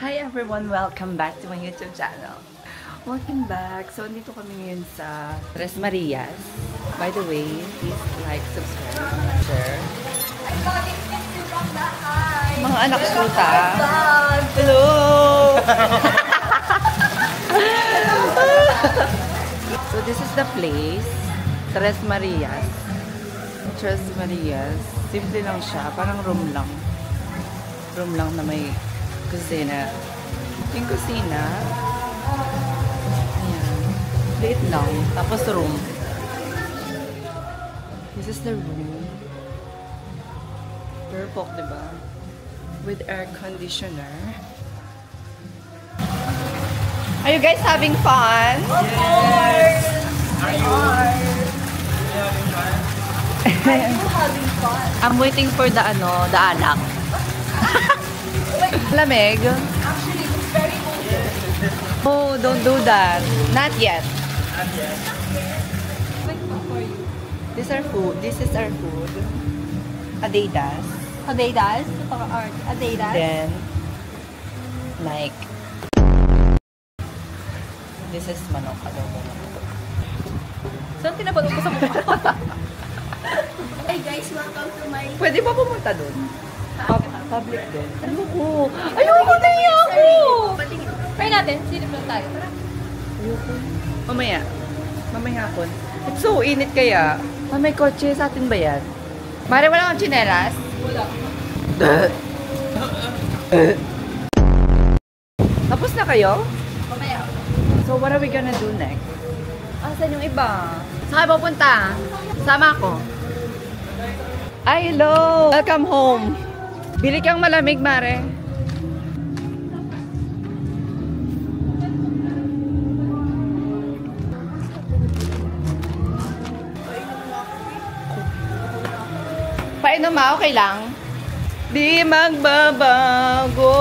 Hi everyone! Welcome back to my YouTube channel. Welcome back! So, dito kami ngayon sa Tres Marias. By the way, please like, subscribe, share. Mga anak suta. Hello! So, this is the place. Tres Marias. Tres Marias. Simple lang siya. Parang room lang. Room lang na may kusina. Yung kusina, ayan, liit lang. Tapos room. This is the room. Perfect, diba? With air conditioner. Are you guys having fun? Of course! Are you having fun? I'm having fun. I'm waiting for the alak. Lamig. Actually, it's very cold. Oh, don't do that. Not yet. Not yet. This is our food. This is our food. Adidas. Adidas? Adidas? Then, like, this is manok. Adobo manok. Saan pinapanood ko sa mukha? Hey guys, welcome to my... Pwede ba pumunta doon? Public din. Ano ko? Ayoko na niya ako! Try natin. Sino lang tayo? Ayoko. Mamaya. Mamaya hapon. It's so init kaya. May kotse sa atin ba yan? Mare, wala kang tsinelas? Wala. Tapos na kayo? Mamaya. So, what are we gonna do next? Asan yung iba? Saan kayo pupunta? Sama ako. Ay, hello! Welcome home! Bili kang malamig, Mare. Painom ma, okay lang? Di magbabago.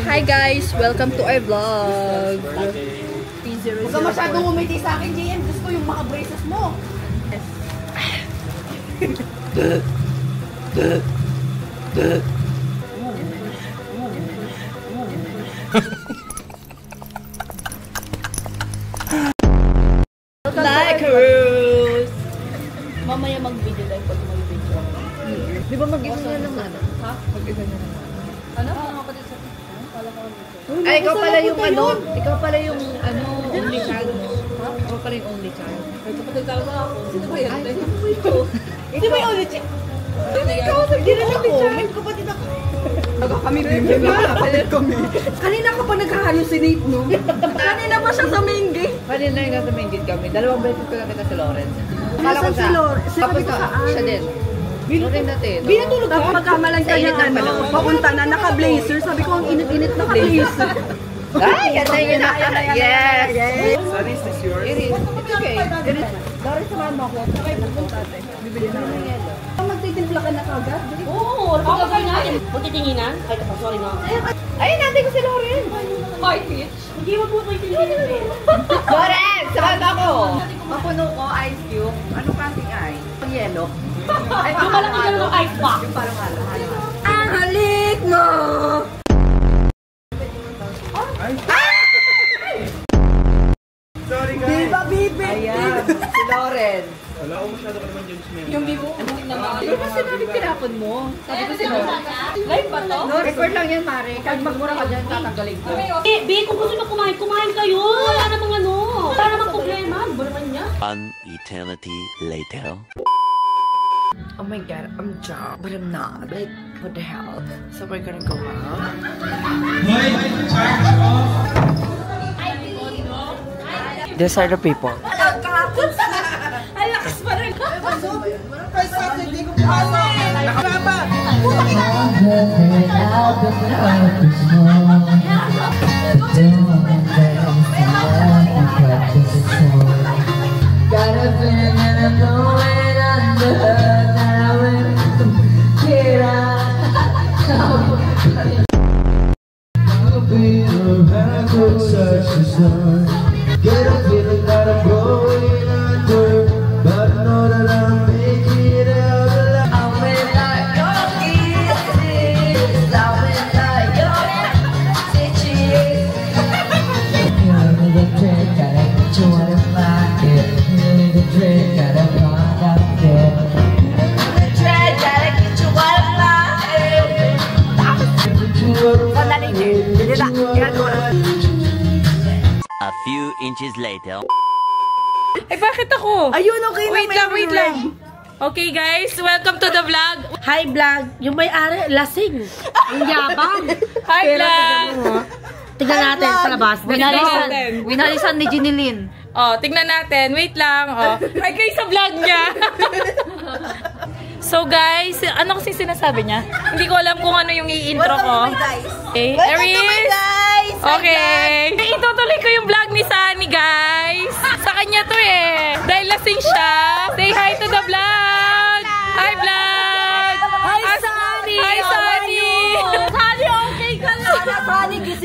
Hi guys, welcome to our vlog. Huwag ka masyadong umiti sa akin, JM. Gusto ko yung mga braces mo. Like a rose. Mamaya mag-video live pag may video. Di ba mag-isa na lang ano? Ha? Mag-isa na lang. Ano? Kapatid sa Ay, ikaw pala yung ano? Ikaw pala yung ano, only child mo. Ha? Ikaw pala yung only child. May kapatid talaga ako. Sino ba yan? Ay, sino ba ito? Sino ba yung only child? Ikaw, hindi rin ako. May kapatid ako. Kami bimbi na. Kapatid kami. Kanina ka pa nag-hallucinate, no? Kanina pa siya sa main gate. Kanina yung nasa main gate kami. Dalawang beses ko nakita si Lawrence. Akala ko Nasaan si Lawrence? Tapos Sinabi ko saan? siya din. Binutin natin. Binatulog ka? Pagkamalan ka niya, ano, papunta na, naka-blazer. Sabi ko, ang init-init naka-blazer. Ay, ganda yun na. Yes! Sorry, is this yours? It is. It's okay. It is. Lawrence, samahan mo ako. Okay, pupunta natin. Bibili na ng yelo. Magtitimpla ka na kagad? Oo, ano ba natin? Magtitinginan? Ay, sorry na. Ay, natin ko si Lawrence. Hi, bitch. Hindi mo po magtitinginan eh. Lawrence, samahan mo ako. Mapuno ko, ice cube. Ano klaseng ice? Pang yelo. Ay, Yung malaki ka ng ice box. yung parang halo. Ang halik mo! Sorry guys. Diba, bibi? Ayan, si Lawrence. Wala ko masyado ka naman judgment. Yung bibo, naman. Di ba sinabi tinapon mo? Sabi ko si Lawrence. Live ba to? Record lang yan, Mare. Kahit magmura ka dyan, tatanggalin ko. Eh, B, kung gusto nyo kumain kayo. Wala namang ano. Wala namang problema. Ano ba naman niya? One eternity later. Oh my god, I'm drunk, but I'm not. Like, what the hell? So we're gonna go out. These are the people. Alakas pa rin. First Saturday ko pumasok. Nakababa. Get a feeling that I'm going under, but I know that I'll make it out alive. few inches later. Ay, bakit ako? Ayun, okay na. Wait lang. Okay guys, welcome to the vlog. Hi vlog, yung may-ari, lasing. Ang yabang. Hi vlog. Tingnan natin sa labas. Winalisan ni Jinilin. Oh, tingnan natin. Wait lang. Oh. Ay, kayo sa vlog niya. So guys, ano kasi sinasabi niya? Hindi ko alam kung ano yung i-intro ko. Okay, Aries. Okay. Itutuloy ko yung vlog ni Sunny, guys. Sa kanya to eh. Dahil lasing siya. Say hi to the vlog. Hi vlog. Hi Sunny. Hi Sunny. Sunny, okay ka lang.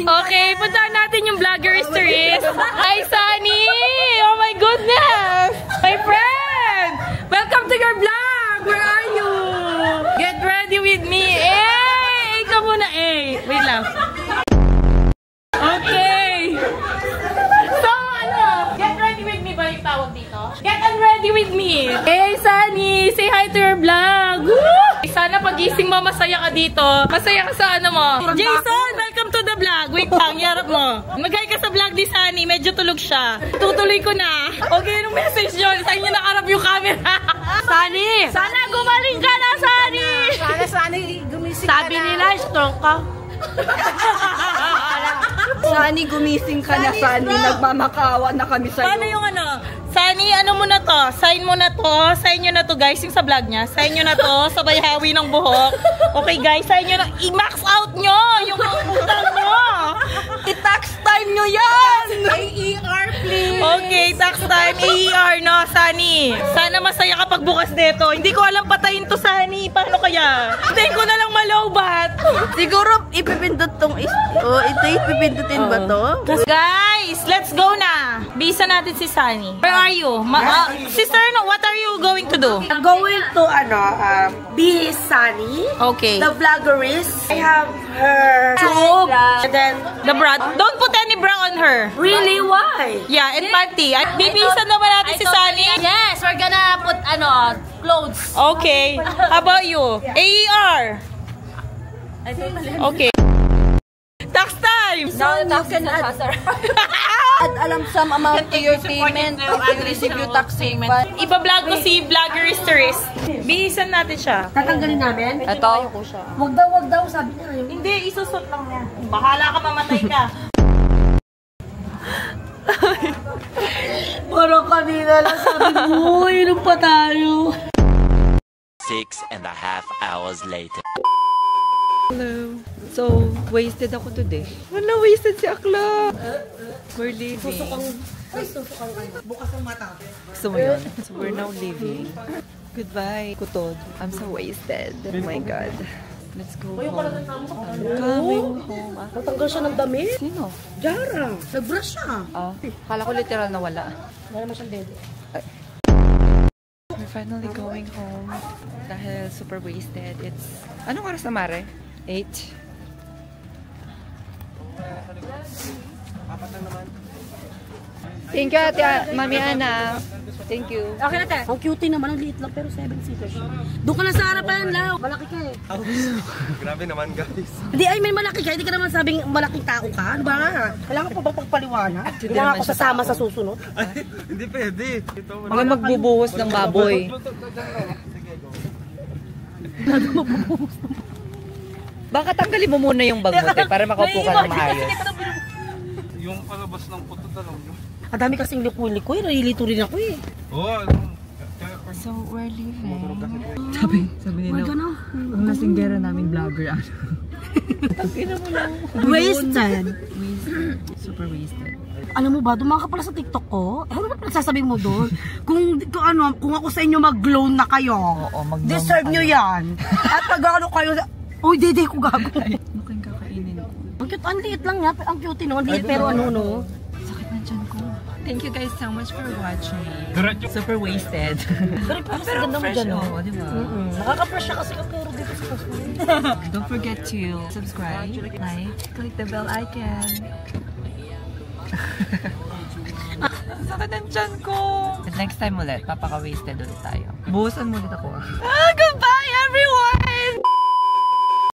Okay, puntahan natin yung vlogger Therese. Hi Sunny. Oh my goodness. My friend. Welcome to your vlog. Where are you? Get ready with me. Eh, ikaw muna eh. Wait lang. Okay. So, ano? Get ready with me ba yung tawag dito? Get ready with me. Hey, Sunny. Say hi to your vlog. Woo! Sana pagising mo, masaya ka dito. Masaya ka sa ano mo. Jason, welcome to the vlog. Wait lang, yarap mo. Mag-hi ka sa vlog ni Sunny. Medyo tulog siya. Tutuloy ko na. Okay, anong message yun? Saan niyo nakarap yung camera? Sunny! Sana gumaling ka na, Sunny! Sana, Sunny, gumising Sabi nila, stroke ka. Sunny, gumising ka na, Sunny. Nagmamakawa na kami sa'yo. Paano yung ano? Sunny, ano mo na to? Sign mo na to. Sign nyo na to, guys. Yung sa vlog niya. Sign nyo na to. Sabay hawi ng buhok. Okay, guys. Sign nyo na. I-max out nyo yung utang nyo. I-tax time nyo yan! AER, please. Okay, tax time. AER, no, Sunny. Sana masaya ka pag bukas nito. Hindi ko alam patayin to, Sunny. Paano kaya? Hintayin ko na lang malowbat. Siguro, ipipindot tong ito ipipindutin ba to? Guys, let's go na. Bisa natin si Sunny. Where are you? Sister, no, what are you going to do? I'm going to, be Sunny. Okay. The vloggerist. I have her tube. And then, The bra. Don't put any bra on her. really, why? Yeah, and panty. At bibisan naman natin si Sunny. Yes, we're gonna put, clothes. Okay. How about you? AER. Okay. Tax time! You can add alam some amount to your payment if you receive your tax payment. Iba-vlog ko si Vlogger Therese. Bihisan natin siya. Tatanggalin namin? Ito. Wag daw, sabi niya. Hindi, isusot lang niya. Bahala ka, mamatay ka. Parang kanina lang sabi mo, inom pa tayo. 6.5 hours later. Hello. So, wasted ako today. Wala, wasted si Akla. We're leaving. Bukas ang mata. Gusto mo yun? So, we're now leaving. Goodbye, Kutod. I'm so wasted. Oh my God. Let's go home. I'm coming home. Natanggal siya ng damit. Sino? Jara. Nag-brush siya. Kala ko literal na wala. Wala naman siyang dede. We're finally going home. Dahil super wasted. It's... Anong oras na, Mare? 8. Thank you, Ate Mami Ana. Thank you. Okay na tayo. Ang cutie naman, ang liit lang pero 7-seater. Doon ka na sa harapan, Lau. Malaki ka eh. Grabe naman, guys. Hindi, ay may malaki ka. Hindi ka naman sabing malaking tao ka. Ano ba nga? Kailangan pa ba pagpaliwanag? Hindi nga ako sasama sa susunod. Ay, hindi pwede. Ito, Mga magbubuhos ng baboy. Baka tanggalin mo muna yung bag mo, te, para makaupo ka ng maayos. yung palabas ng puto talaw nyo. Ang dami kasing likoy-likoy. Nalilito rin ako eh. Oo, So, we're leaving. Sabi nila, ang nasinggera naming vlogger. Wasted. Super wasted. Alam mo ba, dumaka ka pala sa TikTok ko. Ano ba sasabihin mo doon? kung ako sa inyo mag-loan na kayo, mag-loan deserve nyo yan. At pag ano kayo, uy, dede ko gago. Ano kayong kakainin ko? Ang cute, ang liit lang niya. Ang cute, no? Ang liit, pero ano, no? Sakit na dyan ko. Thank you guys so much for watching. Super wasted. Pero ganda mo dyan, no? Di ba? Nakaka-fresh siya kasi pero dito sa kaso. Don't forget to subscribe, like, click the bell icon. Sakit ng tiyan ko. At next time ulit, papaka-wasted ulit tayo. Buhusan mo ulit ako. Goodbye!